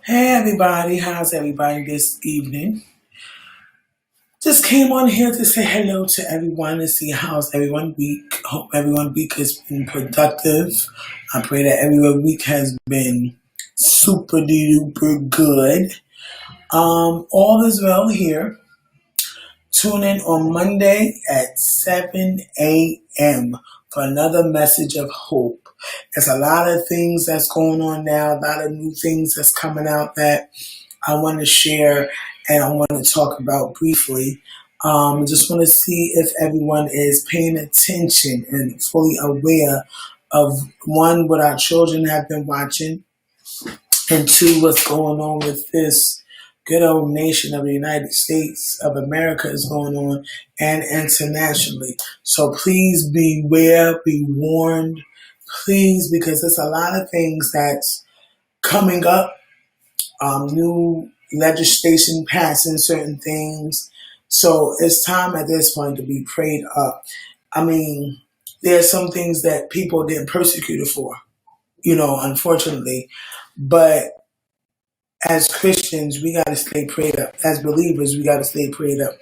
Hey everybody, how's everybody this evening? Just came on here to say hello to everyone and see how's everyone week. Hope everyone week has been productive. I pray that everyone week has been super duper good. All is well here. Tune in on Monday at 7 a.m. for another message of hope. There's a lot of things that's going on now, a lot of new things that's coming out that I want to share and I want to talk about briefly. I just want to see if everyone is paying attention and fully aware of one, what our children have been watching, and two, what's going on with this good old nation of the United States of America is going on and internationally. So please beware, be warned, please, because there's a lot of things that's coming up, new legislation passing certain things. So it's time at this point to be prayed up. I mean, there are some things that people get persecuted for, unfortunately. But as Christians, we got to stay prayed up. As believers, we got to stay prayed up.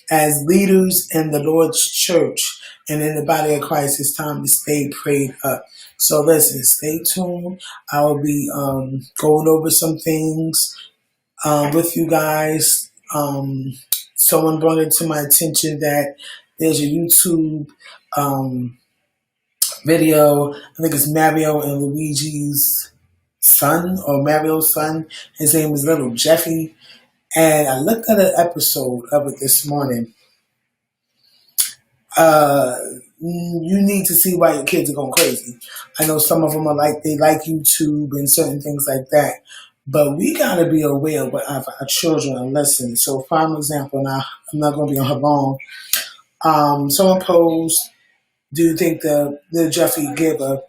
As leaders in the Lord's church and in the body of Christ, it's time to stay prayed up. So listen, stay tuned. I will be going over some things with you guys. Someone brought it to my attention that there's a YouTube video. I think it's Mario and Luigi's son or Mario's son. His name is Little Jeffy. And I looked at an episode of it this morning. You need to see why your kids are going crazy. I know some of them they like YouTube and certain things like that. But we got to be aware of what our children are listening. So, for example, now I'm not going to be on her long. Someone posed, do you think the Jeffy give a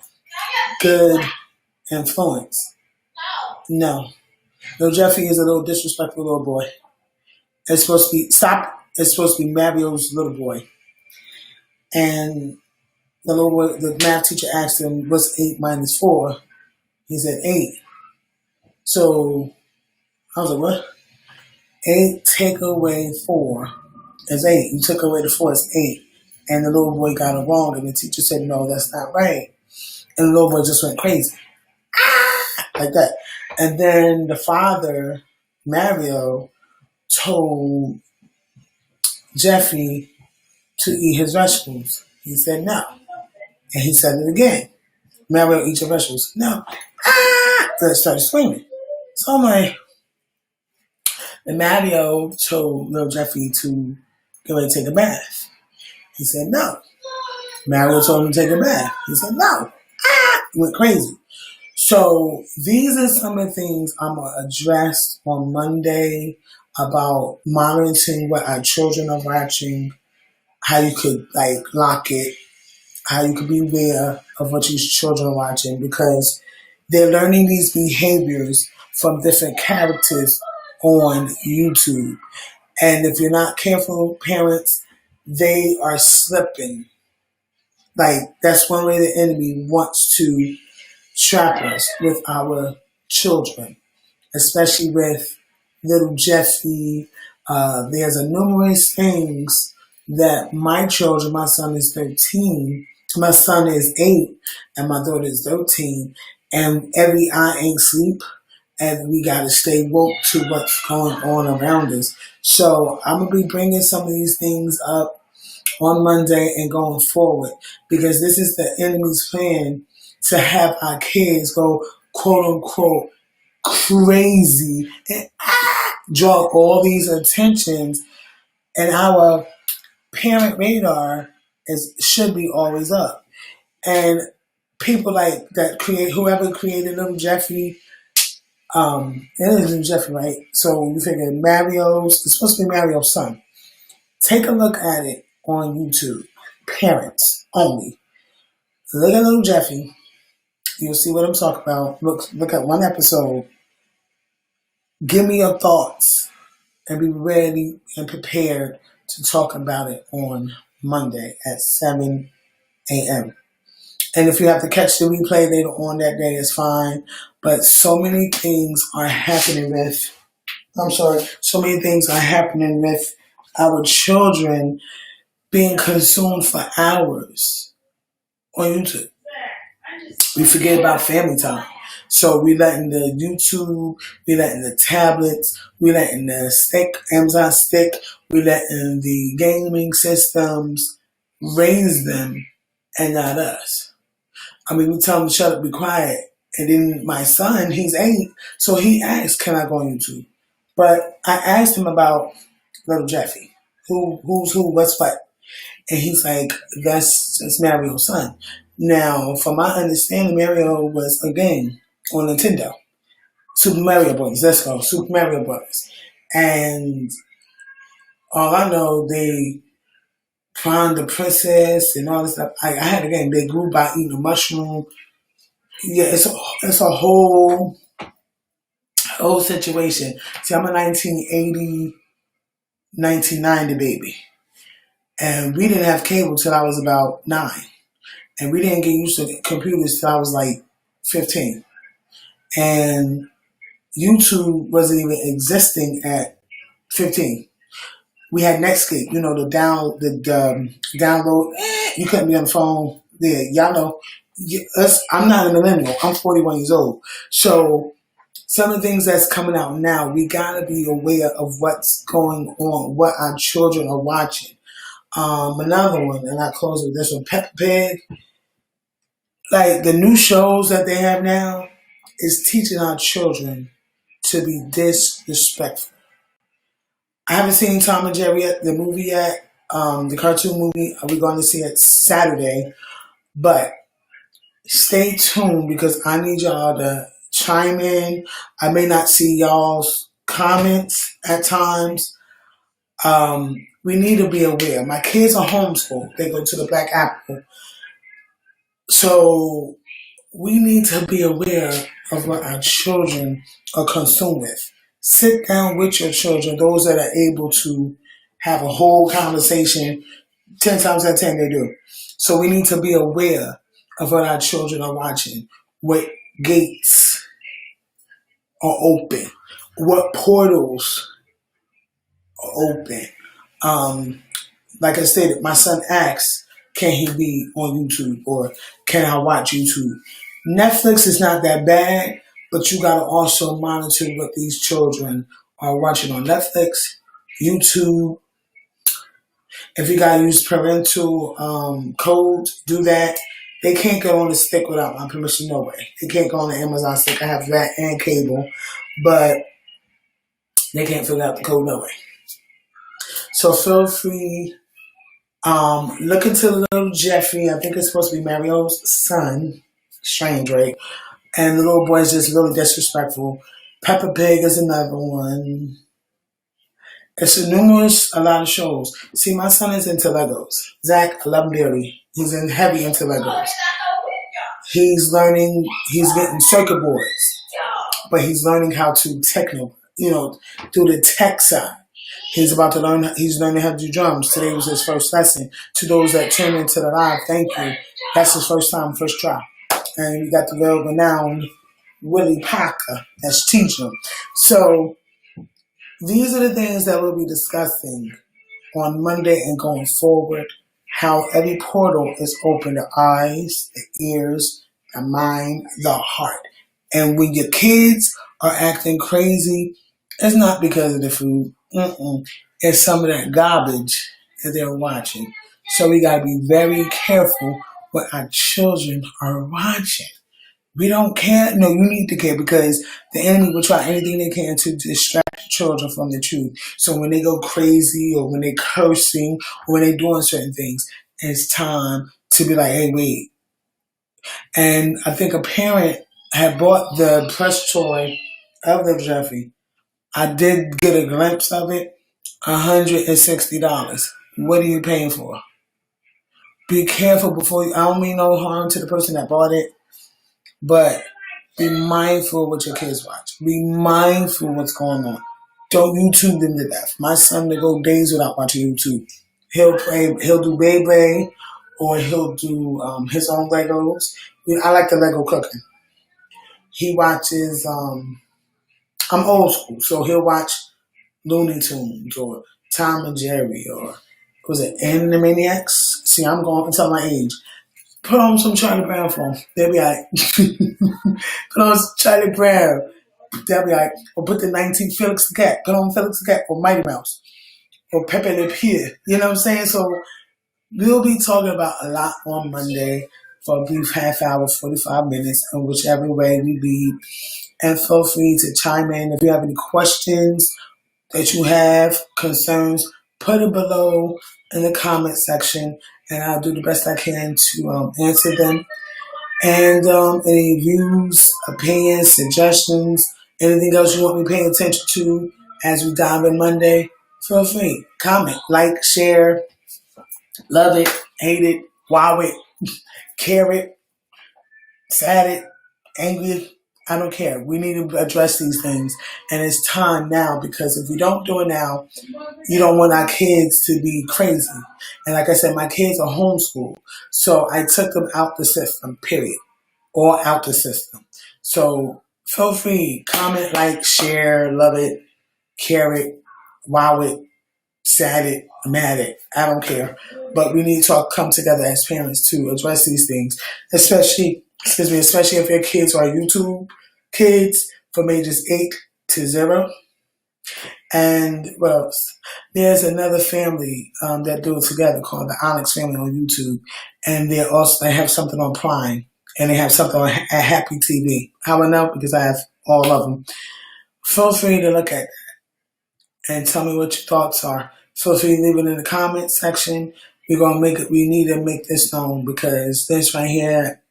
good influence? No. Little Jeffy is a little disrespectful little boy. It's supposed to be, it's supposed to be Mario's little boy. And the little boy, the math teacher asked him, what's 8 minus 4? He said 8. So I was like, what? 8 take away 4 is 8. You took away the 4 is 8. And the little boy got it wrong. And the teacher said, no, that's not right. And the little boy just went crazy. Like that. And then the father, Mario, told Jeffy to eat his vegetables. He said no. And he said it again. Mario, eat your vegetables. No. Then it started screaming. So I'm like, and Mario told little Jeffy to go and take a bath. He said no. Mario told him to take a bath. He said no. He went crazy. So these are some of the things I'm going to address on Monday about monitoring what our children are watching, how you could lock it, how you could be aware of what these children are watching, because they're learning these behaviors from different characters on YouTube. And if you're not careful, parents, they are slipping. That's one way the enemy wants to trap us with our children, especially with little Jeffy. There's a numerous things that my children, my son is 13, my son is 8, and my daughter is 13, and every eye ain't sleep, and we got to stay woke to what's going on around us. So I'm going to be bringing some of these things up on Monday and going forward, because this is the enemy's plan to have our kids go, quote unquote, crazy and draw all these attentions, and our parent radar should be always up. And people like that whoever created Little Jeffy, it is Little Jeffy, right? So you figure it's supposed to be Mario's son. Take a look at it on YouTube. Parents only. Look at Little Jeffy. You'll see what I'm talking about. Look at one episode. Give me your thoughts and be ready and prepared to talk about it on Monday at 7 a.m. And if you have to catch the replay later on that day, it's fine. But so many things are happening with, so many things are happening with our children being consumed for hours on YouTube. We forget about family time. So we letting the YouTube, we letting the tablets, we letting the stick, Amazon stick, we letting the gaming systems raise them and not us. I mean, we tell them to shut up, be quiet. And then my son, he's 8, so he asked, can I go on YouTube? But I asked him about little Jeffy. Who's who, what's what? And he's like, that's Mario's son. Now, from my understanding, Mario was a game on Nintendo. Super Mario Brothers, let's go, Super Mario Brothers. And all I know, they found the princess and all this stuff. I had a game, they grew by eating a mushroom. Yeah, it's a whole situation. See, I'm a 1980, 1990 baby. And we didn't have cable till I was about 9. And we didn't get used to computers till I was like 15. And YouTube wasn't even existing at 15. We had Netscape, the download. You couldn't be on the phone. Yeah, y'all know. I'm not a millennial. I'm 41 years old. So some of the things that's coming out now, we gotta be aware of what's going on, what our children are watching. Another one, and I close with this one, Peppa Pig. Like the new shows that they have now is teaching our children to be disrespectful. I haven't seen Tom and Jerry yet, the movie yet, the cartoon movie. We're going to see it Saturday, but stay tuned because I need y'all to chime in. I may not see y'all's comments at times. We need to be aware. My kids are homeschooled. They go to the Black Apple. So we need to be aware of what our children are consumed with. Sit down with your children, those that are able to have a whole conversation. 10 times out of 10 they do. So we need to be aware of what our children are watching. What gates are open. What portals are open. Like I stated, my son asks, can he be on YouTube or can I watch YouTube? Netflix is not that bad, but you got to also monitor what these children are watching on Netflix, YouTube. If you got to use parental code, do that. They can't go on the stick without my permission, no way. They can't go on the Amazon stick. I have that and cable, but they can't figure out the code, no way. So feel free. Look into little Jeffrey. I think it's supposed to be Mario's son. Strange, right? And the little boy is just really disrespectful. Peppa Pig is another one. It's a lot of shows. See, my son is into Legos. Zach, I love him dearly. He's heavy into Legos. He's getting circuit boards. But he's learning how to do the tech side. He's learning how to do drums. Today was his first lesson. To those that tune into the live, thank you. That's his first time, first try. And we got the well renowned Willie Parker as teacher. So these are the things that we'll be discussing on Monday and going forward. How every portal is open, the eyes, the ears, the mind, the heart. And when your kids are acting crazy, it's not because of the food. It's some of that garbage that they're watching. So we got to be very careful what our children are watching. We don't care. No, you need to care because the enemy will try anything they can to distract children from the truth. So when they go crazy or when they're cursing or when they're doing certain things, it's time to be like, hey, wait. And I think a parent had bought the plush toy of the Jeffrey. I did get a glimpse of it. $160. What are you paying for? Be careful before you. I don't mean no harm to the person that bought it, but be mindful what your kids watch. Be mindful what's going on. Don't YouTube them to death. My son will go days without watching YouTube. He'll do Beyblade or he'll do his own Legos. I like the Lego cooking. He watches. I'm old school, so he'll watch Looney Tunes or Tom and Jerry or was it Animaniacs? See, I'm going to tell my age. Put on some Charlie Brown for him. They'll be like, put on Charlie Brown. They'll be like, or put the 19 Felix the Cat. Put on Felix the Cat or Mighty Mouse or Pepe Le Pew. You know what I'm saying? So we'll be talking about a lot on Monday for a brief half hour, 45 minutes, in whichever way we lead. And feel free to chime in if you have any questions that you have, concerns, put it below in the comment section, and I'll do the best I can to answer them. And any views, opinions, suggestions, anything else you want me paying attention to as we dive in Monday, feel free. Comment, like, share, love it, hate it, wow it, care it, sad it, angry. I don't care. We need to address these things. And it's time now, because if we don't do it now, you don't want our kids to be crazy. And like I said, my kids are homeschooled. So I took them out the system, period. All out the system. So feel free, comment, like, share, love it, care it, wow it, sad it, mad it. I don't care. But we need to come together as parents to address these things, especially if your kids are YouTube kids from ages 8 to 0. And what else? There's another family that do it together called the Onyx Family on YouTube, and they have something on Prime, and they have something at Happy TV. How I know? Because I have all of them. Feel free to look at that and tell me what your thoughts are. Feel free to leave it in the comment section. We need to make this known, because this right here,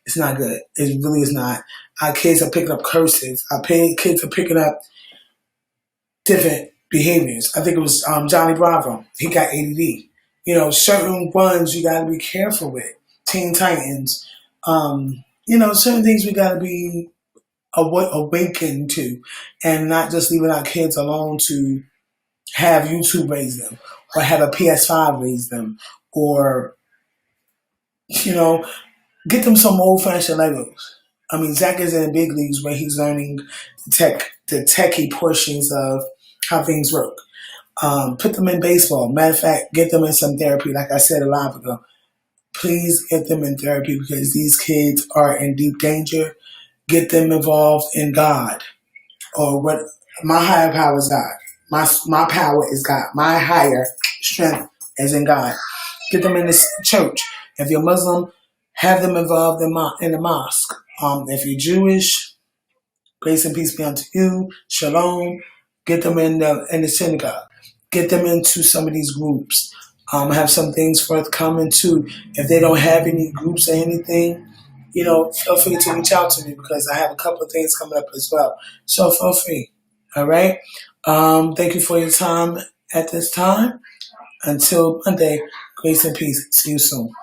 it's not good. It really is not. Our kids are picking up curses. Our kids are picking up different behaviors. I think it was Johnny Bravo. He got ADD. You know, certain ones you got to be careful with. Teen Titans. Certain things we got to be awakened to, and not just leaving our kids alone to have YouTube raise them, or have a PS5 raise them, or, get them some old-fashioned Legos. I mean, Zach is in the big leagues where he's learning the techie portions of how things work. Put them in baseball. Matter of fact, get them in some therapy. Like I said a while ago, please get them in therapy, because these kids are in deep danger. Get them involved in God, or what my higher power is God. My power is God. My higher strength is in God. Get them in this church. If you're Muslim, have them involved in the mosque. If you're Jewish, grace and peace be unto you. Shalom. Get them in the synagogue. Get them into some of these groups. Have some things forthcoming too. If they don't have any groups or anything, feel free to reach out to me, because I have a couple of things coming up as well. So feel free. All right. Thank you for your time at this time. Until Monday, grace and peace. See you soon.